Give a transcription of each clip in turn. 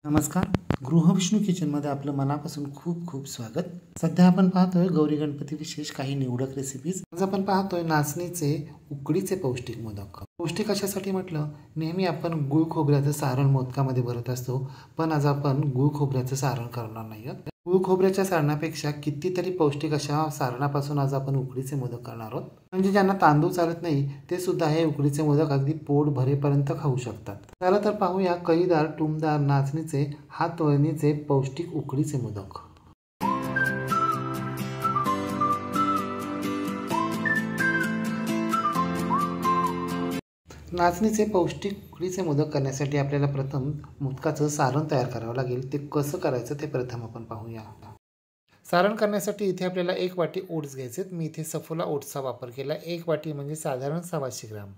नमस्कार. गृहविष्णू किचनमध्ये आपलं मनापासून खूप खूप स्वागत. सध्या आपण पाहतोय गौरी गणपती विशेष काही निवडक रेसिपीज. आज आपण पाहतोय नाचणीचे उकडीचे पौष्टिक मोदक. पौष्टिक कशासाठी म्हटलं, नेहमी आपण गुळ खोबऱ्याचं सारण मोदकामध्ये भरत असतो, पण आज आपण गुळ खोबऱ्याचं सारण करणार नाही आहोत. गुळ खोबऱ्याच्या सारणापेक्षा कितीतरी पौष्टिक अशा सारणापासून आज आपण उकडीचे मोदक करणार आहोत. म्हणजे ज्यांना तांदूळ चालत नाही ते सुद्धा हे उकडीचे मोदक अगदी पोट भरेपर्यंत खाऊ शकतात. चला तर पाहूया कळीदार टुमदार नाचणीचे हात वळणीचे पौष्टिक उकडीचे मोदक. नाचणीचे पौष्टिक उकडीचे मोदक करण्यासाठी आपल्याला प्रथम मोदकाचं सारण तयार करावं लागेल. ते कसं करायचं ते प्रथम आपण पाहूया. सारण करण्यासाठी इथे आपल्याला 1 वाटी ओट्स घ्यायचे. मी इथे सफोला ओट्सचा वापर केला. 1 वाटी म्हणजे साधारण 125 ग्राम.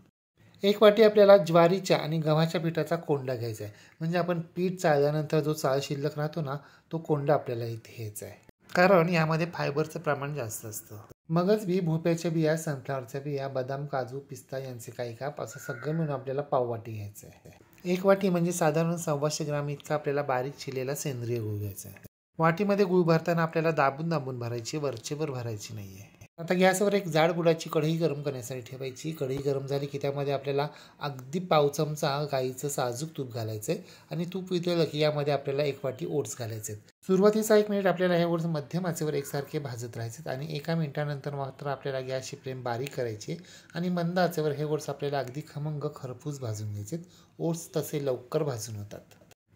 1 वाटी आपल्याला ज्वारीच्या आणि गव्हाच्या पिठाचा कोंडा घ्यायचा आहे. म्हणजे आपण पीठ चाळल्यानंतर जो चाळ शिल्लक राहतो ना, तो कोंडा आपल्याला इथे घ्यायचा आहे. कारण यामध्ये फायबरचं प्रमाण जास्त असतं. मगच बी, भोपळ्याच्या बिया, सनफ्लॉवरच्या बिया, बदाम, काजू, पिस्ता यांचे काही काप असं सगळं मिळून आपल्याला पाव वाटी घ्यायचं आहे. 1 वाटी म्हणजे साधारण 125 ग्राम इतका आपल्याला बारीक चिरलेला सेंद्रिय गूळ घ्यायचा आहे. वाटीमध्ये गूळ भरताना आपल्याला दाबून दाबून भरायची, वरचेवर भरायची नाहीये. आता गॅसवर एक जाड बुडाची कढई गरम करण्यासाठी ठेवायची. कढई गरम झाली की त्यामध्ये आपल्याला अगदी पाव चमचा गाईचं साजूक तूप घालायचं आहे आणि तूप वितळलं की यामध्ये आपल्याला 1 वाटी ओट्स घालायचे. सुरुवातीचा 1 मिनिट आपल्याला हे ओट्स मध्यम आचेवर एकसारखे भाजत राहायचे आणि 1 मिनिटानंतर मात्र आपल्याला गॅसची फ्लेम बारीक करायची आणि मंद आचेवर हे ओट्स आपल्याला अगदी खमंग खरपूस भाजून घ्यायचे. ओट्स तसे लवकर भाजून होतात.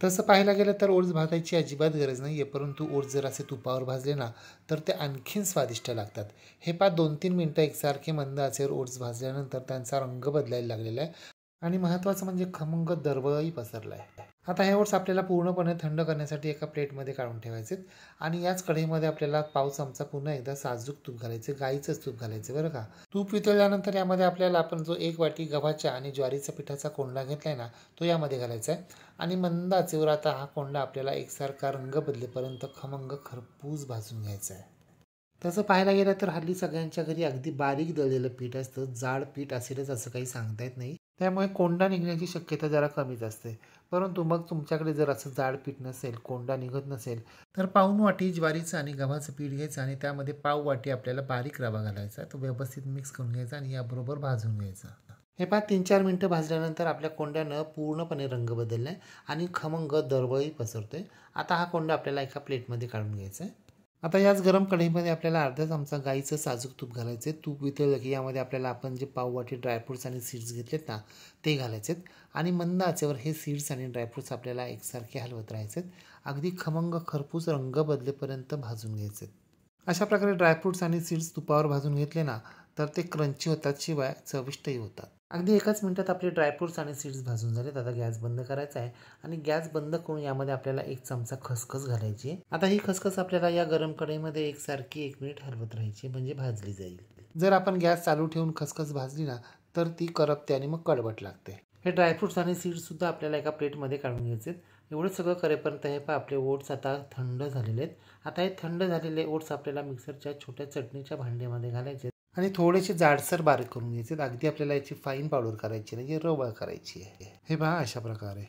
तसं पाहायला गेलं तर ओट्स भाजायची अजिबात गरज नाही आहे, परंतु ओट्स जर असे तुपावर भाजले ना तर ते आणखीन स्वादिष्ट लागतात. हे 2-3 मिनटं एकसारखे मंद आचेवर ओट्स भाजल्यानंतर त्यांचा रंग बदलायला लागलेला आहे आणि महत्त्वाचं म्हणजे खमंग दरवळही पसरला आहे. आता हे ओट्स आपल्याला पूर्णपणे थंड करण्यासाठी एका प्लेटमध्ये काढून ठेवायचे आणि याच कढईमध्ये आपल्याला पाव चमचा पुन्हा एकदा साजूक तूप घालायचे. गाईचंच तूप घालायचं बरं का. तूप वितळल्यानंतर यामध्ये आपल्याला आपण जो 1 वाटी गव्हाच्या आणि ज्वारीचा पिठाचा कोंडा घेतलाय ना, तो यामध्ये घालायचा आहे आणि मंद आचेवर आता हा कोंडा आपल्याला एकसारखा रंग बदलेपर्यंत खमंग खरपूस भाजून घ्यायचा आहे. तसं पाहायला गेलं तर हल्ली सगळ्यांच्या घरी अगदी बारीक दळलेलं पीठ असतं. जाड पीठ असेलच असं काही सांगता येत नाही. त्यामुळे कोंडा निघण्याची शक्यता जरा कमीच असते. परंतु मग तुमच्याकडे जर असं जाड पीठ नसेल, कोंडा निघत नसेल, तर पाऊण वाटी ज्वारीचं आणि गव्हाचं पीठ घ्यायचं आणि त्यामध्ये पाव वाटी आपल्याला बारीक रवा घालायचा. तो व्यवस्थित मिक्स करून घ्यायचा आणि याबरोबर भाजून घ्यायचा. हे 3-4 मिनटं भाजल्यानंतर आपल्या कोंड्यानं पूर्णपणे रंग बदलला आहे आणि खमंग दरवळी पसरतोय. आता हा कोंडा आपल्याला एका प्लेटमध्ये काढून घ्यायचा आहे. आता याच गरम कढईमध्ये आपल्याला अर्धा चमचा गाईचं साजूक तूप घालायचे. तूप वितळलं की यामध्ये आपल्याला आपण जे पाव वाटी ड्रायफ्रुट्स आणि सीड्स घेतलेत ना, ते घालायचेत आणि मंद आचेवर हे सीड्स आणि ड्रायफ्रुट्स आपल्याला एकसारखे हलवत राहायचेत. अगदी खमंग खरपूस रंग बदलेपर्यंत भाजून घ्यायचे. अशा प्रकारे ड्रायफ्रुट्स आणि सीड्स तुपावर भाजून घेतले ना तर ते क्रंची होतात, शिवाय चविष्टही होतात. अगदी एकाच मिनिटात आपले ड्रायफ्रुट्स आणि सीड्स भाजून झालेत. आता गॅस बंद करायचा आहे आणि गॅस बंद करून यामध्ये आपल्याला 1 चमचा खसखस घालायची आहे. आता ही खसखस आपल्याला या गरम कढईमध्ये एकसारखी 1 मिनिट हलवत राहायची, म्हणजे भाजली जाईल. जर आपण गॅस चालू ठेवून खसखस भाजली ना तर ती करपते आणि मग कडवट लागते. हे ड्रायफ्रुट्स आणि सीड्स सुद्धा आपल्याला एका प्लेटमध्ये काढून घ्यायचे. एवढं सगळं करेपर्यंत हे आपले ओट्स आता थंड झालेले आहेत. आता हे थंड झालेले ओट्स आपल्याला मिक्सरच्या छोट्या चटणीच्या भांड्यामध्ये घालायचे आणि थोडेसे जाडसर बारीक करून घ्यायचे. अगदी आपल्याला याची फाईन पावडर करायची नाही, रवळ करायची आहे. हे पहा अशा प्रकारे.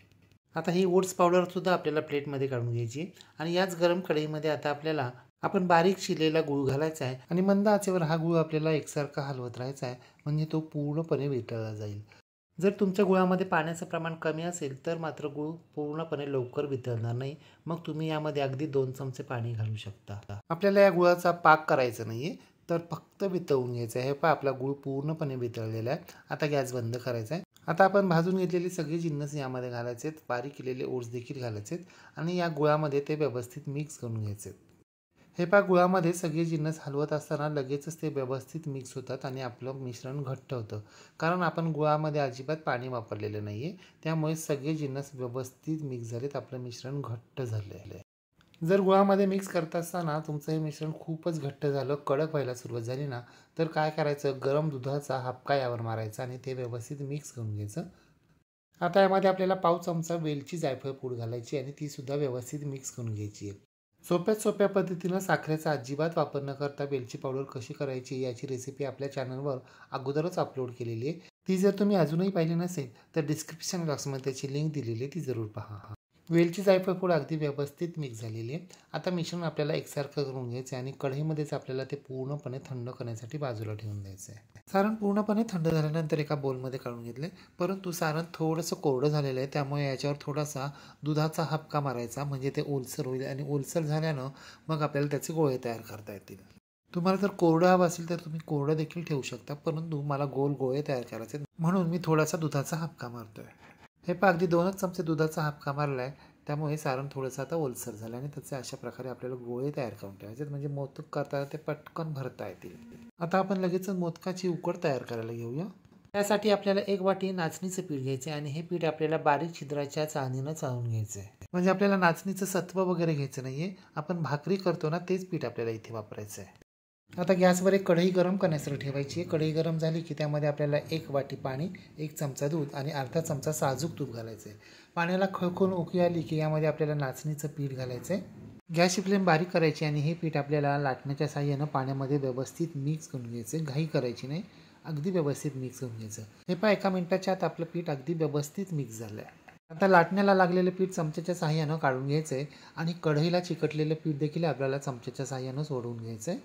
आता ही ओट्स पावडर सुद्धा आपल्याला प्लेटमध्ये काढून घ्यायची आणि याच गरम कढईमध्ये आता आपल्याला आपण बारीक चिरलेला गूळ घालायचा आहे आणि मंद आचेवर हा गूळ आपल्याला एकसारखा हलवत राहायचा आहे, म्हणजे तो पूर्णपणे वितळला जाईल. जर तुमच्या गुळामध्ये पाण्याचं प्रमाण कमी असेल तर मात्र गूळ पूर्णपणे लवकर वितळणार नाही. मग तुम्ही यामध्ये अगदी 2 चमचे पाणी घालू शकता. आपल्याला या गुळाचा पाक करायचा नाहीये, तर फक्त वितळून घ्यायचं आहे. हे पहा आपला गूळ पूर्णपणे वितळलेला आहे. आता गॅस बंद करायचा आहे. आता आपण भाजून घेतलेली सगळी जिन्नस यामध्ये घालायचे, बारीक केलेले ओट्स देखील घालायचे आणि या गुळामध्ये ते व्यवस्थित मिक्स करून घ्यायचे. हे पहा गुळामध्ये सगळे जिन्नस हलवत असताना लगेचच ते व्यवस्थित मिक्स होतात आणि आपलं मिश्रण घट्ट होतं. कारण आपण गुळामध्ये अजिबात पाणी वापरलेलं नाही आहे, त्यामुळे सगळे जिन्नस व्यवस्थित मिक्स झालेत. आपलं मिश्रण घट्ट झालेलं आहे. जर गुळामध्ये मिक्स करत असताना तुमचं हे मिश्रण खूपच घट्ट झालं, कडक व्हायला सुरुवात झाली ना तर काय करायचं, गरम दुधाचा हापका यावर मारायचा आणि ते व्यवस्थित मिक्स करून घ्यायचं. आता यामध्ये आपल्याला पाव चमचा वेलची जायफळ पूड घालायची आणि ती सुद्धा व्यवस्थित मिक्स करून घ्यायची आहे. सोप्यात सोप्या पद्धतीनं साखरेचा अजिबात वापर न करता वेलची पावडर कशी करायची याची रेसिपी आपल्या चॅनलवर अगोदरच अपलोड केलेली आहे. ती जर तुम्ही अजूनही पाहिली नसेल तर डिस्क्रिप्शन बॉक्समध्ये त्याची लिंक दिलेली आहे, ती जरूर पहा. वेलची जायफळ पूड अगदी व्यवस्थित मिक्स झालेली आहे. आता मिश्रण आपल्याला एकसारखं करून घ्यायचं आहे आणि कढईमध्येच आपल्याला ते पूर्णपणे थंड करण्यासाठी बाजूला ठेवून द्यायचं आहे. सारण पूर्णपणे थंड झाल्यानंतर एका बोलमध्ये काढून घेतले, परंतु सारण थोडंसं कोरडं झालेलं आहे, त्यामुळे याच्यावर थोडासा दुधाचा हबका मारायचा, म्हणजे ते ओलसर होईल आणि ओलसर झाल्यानं मग आपल्याला त्याचे गोळे तयार करता येतील. तुम्हाला जर कोरडं हवं असेल तर तुम्ही कोरडं देखील ठेवू शकता, परंतु मला गोल गोळे तयार करायचे म्हणून मी थोडासा दुधाचा हबका मारतोय. हे पहा, अगदी 2च चमचे दुधाचा हबका मारला आहे, त्यामुळे सारण थोडंसं आता ओलसर झालं आणि त्याचे अशा प्रकारे आपल्याला गोळे तयार करून ठेवायचे, म्हणजे मोदक करताना ते पटकन भरता येतील. आता आपण लगेच मोदकाची उकड तयार करायला घेऊया. त्यासाठी आपल्याला 1 वाटी नाचणीचं पीठ घ्यायचं आणि हे पीठ आपल्याला बारीक छिद्राच्या चाळणीनं चाळून घ्यायचं आहे. म्हणजे आपल्याला नाचणीचं सत्व वगैरे घ्यायचं नाहीये, आपण भाकरी करतो ना तेच पीठ आपल्याला इथे वापरायचं आहे. आता गॅसवर एक कढई गरम करण्यासाठी ठेवायची आहे. कढई गरम झाली की त्यामध्ये आपल्याला 1 वाटी पाणी, 1 चमचा दूध आणि अर्धा चमचा साजूक तूप घालायचं आहे. पाण्याला खळखळून उकळी आली की यामध्ये आपल्याला नाचणीचं पीठ घालायचं आहे. गॅसची फ्लेम बारीक करायची आणि हे पीठ आपल्याला लाटण्याच्या साहाय्यानं पाण्यामध्ये व्यवस्थित मिक्स करून घ्यायचं. घाई करायची नाही, अगदी व्यवस्थित मिक्स करून घ्यायचं. हे पहा, 1 मिनिटाच्या आत आपलं पीठ अगदी व्यवस्थित मिक्स झालं आहे. आता लाटण्याला लागलेलं पीठ चमच्याच्या साहाय्यानं काढून घ्यायचं आहे आणि कढईला चिकटलेलं पीठ देखील आपल्याला चमच्याच्या साहाय्यानं सोडवून घ्यायचं आहे.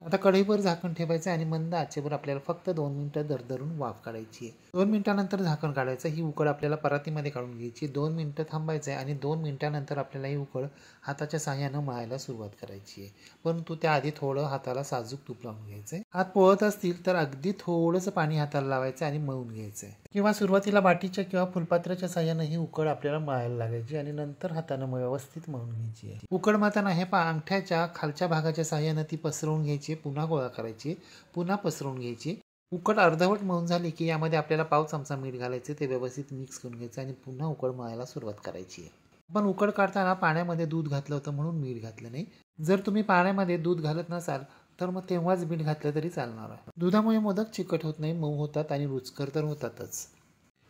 आता कढईवर झाकण ठेवायचं आणि मंद आचेवर आपल्याला फक्त 2 मिनिटं दरदरून वाफ काढायची आहे. 2 मिनिटानंतर झाकण काढायचं. ही उकड आपल्याला परातीमध्ये काढून घ्यायची. 2 मिनिटं थांबायचं आहे आणि 2 मिनिटानंतर आपल्याला ही उकड हाताच्या साहाय्यानं मळायला सुरुवात करायची आहे. परंतु त्याआधी थोडं हाताला साजूक तूप लावून घ्यायचं आहे. हात पोळत असतील तर अगदी थोडंसं पाणी हाताला लावायचं आणि मळून घ्यायचं आहे. किंवा सुरुवातीला बाटीच्या किंवा फुलपात्राच्या साहाय्यानं ही उकड आपल्याला मळायला लागायची आणि नंतर हातानं व्यवस्थित मळून घ्यायची आहे. उकड मळताना हे अंगठ्याच्या खालच्या भागाच्या साहाय्यानं ती पसरवून घ्यायची, पुन्हा गोळा करायची, पुन्हा पसरवून घ्यायची. उकड अर्धवट मळून झाली की यामध्ये आपल्याला पाव चमचा मीठ घालायचे, ते व्यवस्थित मिक्स करून घ्यायचं आणि पुन्हा उकड मळायला सुरुवात करायची आहे. आपण उकड काढताना पाण्यामध्ये दूध घातलं होतं म्हणून मीठ घातलं नाही. जर तुम्ही पाण्यामध्ये दूध घालत नसाल तर मग तेव्हाच मीठ घातलं तरी चालणार आहे. दुधामुळे मोदक चिकट होत नाही, मऊ होतात आणि रुचकर तर होतातच.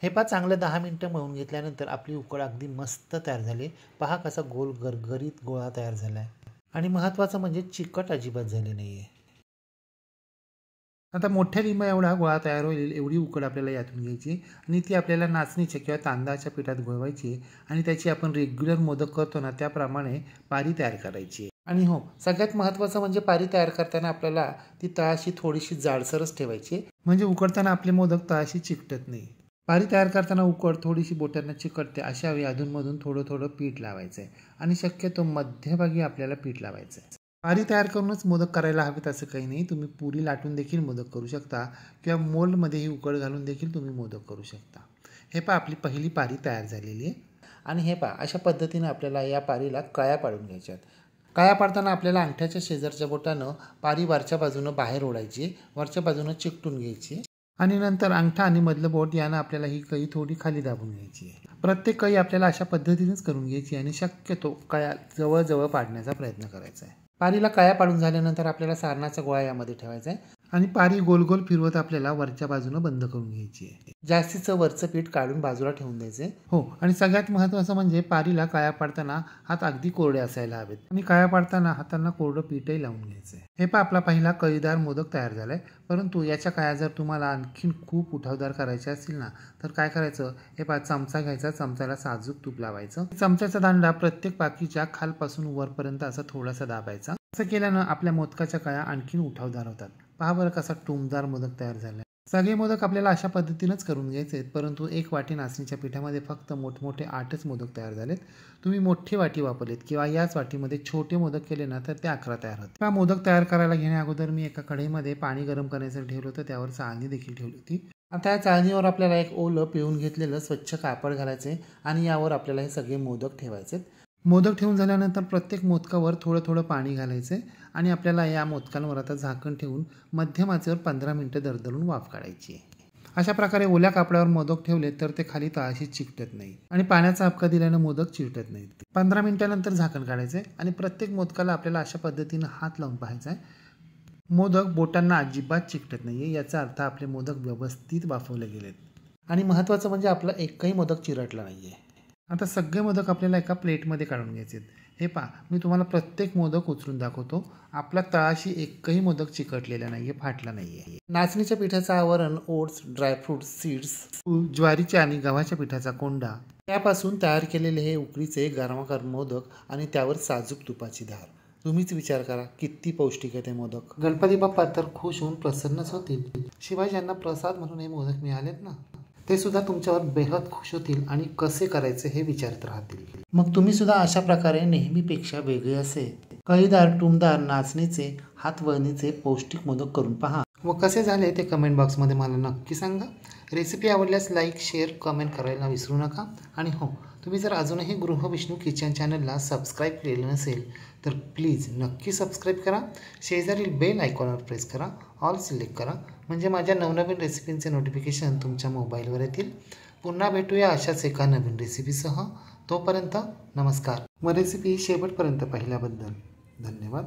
हे पहा, चांगलं 10 मिनिटं मळून घेतल्यानंतर आपली उकड अगदी मस्त तयार झाली. पहा कसा गोल गरगरीत गोळा तयार झाला आहे आणि महत्त्वाचं म्हणजे चिकट अजिबात झाली नाही आहे. आता मोठ्या लिंबा एवढा गोळा तयार होईल एवढी उकड आपल्याला यातून घ्यायची आणि ती आपल्याला नाचणीच्या किंवा तांदळाच्या पिठात घोळवायची आणि त्याची आपण रेग्युलर मोदक करतो ना त्याप्रमाणे पारी तयार करायची. आणि हो, सगळ्यात महत्त्वाचं म्हणजे पारी तयार करताना आपल्याला ती तळाशी थोडीशी जाडसरच ठेवायची, म्हणजे उकडताना आपले मोदक तळाशी चिकटत नाही. पारी तयार करताना उकड थोडीशी बोटांना चिकटते, अशा वेळी अधूनमधून थोडं थोडं पीठ लावायचं आहे आणि शक्यतो मध्यभागी आपल्याला पीठ लावायचं आहे. पारी तयार करूनच मोदक करायला हवेत असं काही नाही. तुम्ही पुरी लाटून देखील मोदक करू शकता किंवा मोल्डमध्ये ही उकड घालून देखील तुम्ही मोदक करू शकता. हे पहा, आपली पहिली पारी तयार झालेली आहे आणि हे पहा, अशा पद्धतीनं आपल्याला या पारीला कळ्या पाडून घ्यायच्यात. कळ्या पाडताना आपल्याला अंगठ्याच्या शेजारच्या बोटानं पारी वरच्या बाजूनं बाहेर ओढायची, वरच्या बाजूनं चिकटून घ्यायची आणि नंतर अंगठा आणि मधलं बोट यानं आपल्याला ही कळी थोडी खाली दाबून घ्यायची. प्रत्येक कळी आपल्याला अशा पद्धतीनेच करून घ्यायची आणि शक्यतो कळ्या जवळजवळ पाडण्याचा प्रयत्न करायचा आहे. पारीला कळ्या पाडून झाल्यानंतर आपल्याला सारणाचा गोळा यामध्ये ठेवायचा आहे आणि पारी गोल गोल फिरवत आपल्याला वरच्या बाजूनं बंद करून घ्यायची आहे. जास्तीचं वरचं पीठ काढून बाजूला ठेवून द्यायचे. हो, आणि सगळ्यात महत्त्वाचं म्हणजे पारीला कळ्या पाडताना हात अगदी कोरडे असायला हवेत आणि कळ्या पाडताना हातांना कोरडं पीठही लावून घ्यायचं. हे पहा, आपला पहिला कळीदार मोदक तयार झालाय. परंतु याच्या कळ्या जर तुम्हाला आणखीन खूप उठावदार करायच्या असतील ना तर काय करायचं, हे पहा, चमचा घ्यायचा, चमचाला साजूक तूप लावायचं, चमच्याचा दांडा प्रत्येक पाकीच्या खालपासून वरपर्यंत असा थोडासा दाबायचा. असं केल्यानं आपल्या मोदकाच्या कळ्या आणखीन उठावदार होतात. पहा बरं कसा टुमदार मोदक तयार झाला. सगळे मोदक आपल्याला अशा पद्धतीनंच करून घ्यायचे आहेत, परंतु 1 वाटी नाचणीच्या पिठामध्ये फक्त मोठमोठे 8च मोदक तयार झालेत. तुम्ही मोठी वाटी वापरलीत किंवा याच वाटीमध्ये छोटे मोदक केले ना तर ते 11 तयार होते. हा मोदक तयार करायला घेण्या अगोदर मी एका कढईमध्ये पाणी गरम करण्यासाठी ठेवलं होतं, त्यावर चाळणी देखील ठेवली होती. आता या चाळणीवर आपल्याला एक ओलं पिळून घेतलेलं स्वच्छ कापड घालायचे आणि यावर आपल्याला हे सगळे मोदक ठेवायचे. मोदक ठेवून झाल्यानंतर प्रत्येक मोदकावर थोडं थोडं पाणी घालायचं आणि आपल्याला या मोदकांवर आता झाकण ठेवून मध्यम आचेवर 15 मिनिटं दरदरून वाफ काढायची आहे. अशा प्रकारे ओल्या कापडावर मोदक ठेवले तर ते खाली तळाशी चिकटत नाही आणि पाण्याचा हबका दिल्यानं मोदक चिकटत नाहीत. 15 मिनिटानंतर झाकण काढायचं आणि प्रत्येक मोदकाला आपल्याला अशा पद्धतीनं हात लावून पाहायचा आहे. मोदक बोटांना अजिबात चिकटत नाहीये, याचा अर्थ आपले मोदक व्यवस्थित वाफवले गेलेत आणि महत्त्वाचं म्हणजे आपला एकही मोदक चिरटला नाहीये. आता सगळे मोदक आपल्याला एका प्लेटमध्ये काढून घ्यायचे. हे पहा, मी तुम्हाला प्रत्येक मोदक उचलून दाखवतो. आपला तळाशी एकही मोदक चिकटलेला नाहीये, फाटला नाहीये. नाचणीच्या पिठाचं आवरण, ओट्स, ड्रायफ्रूट्स, सीड्स, ज्वारीच्या आणि गव्हाच्या पिठाचा कोंडा, त्यापासून तयार केलेले हे उकडीचे गरमागरम मोदक आणि त्यावर साजूक तुपाची धार. तुम्हीच विचार करा किती पौष्टिक आहे ते मोदक. गणपती बाप्पा तर खुश होऊन प्रसन्नच होतील. शिवाय ज्यांना प्रसाद म्हणून हे मोदक मिळालेत ना, ते सुद्धा तुमच्यावर बेहद खुश होतील आणि कसे करायचे हे विचारत राहतील. मग तुम्ही सुद्धा अशा प्रकारे नेहमीपेक्षा वेगळे असे कळीदार टुमदार नाचणीचे हातवळणीचे पौष्टिक मोदक करून पहा व कसे झाले ते कमेंट बॉक्समध्ये मला नक्की सांगा. रेसिपी आवडल्यास लाईक शेअर कमेंट करायला विसरू नका. आणि हो, तुम्ही जर अजूनही गृहविष्णू किचन चॅनलला सबस्क्राईब केलेलं नसेल तर प्लीज नक्की सबस्क्राईब करा. शेजारील बेल आयकॉनवर प्रेस करा, ऑल सिलेक्ट करा, म्हणजे माझ्या नवनवीन रेसिपींचे नोटिफिकेशन तुमच्या मोबाईलवर येतील. पुन्हा भेटूया अशाच एका नवीन रेसिपीसह. तोपर्यंत नमस्कार व रेसिपी शेवटपर्यंत पाहिल्याबद्दल धन्यवाद.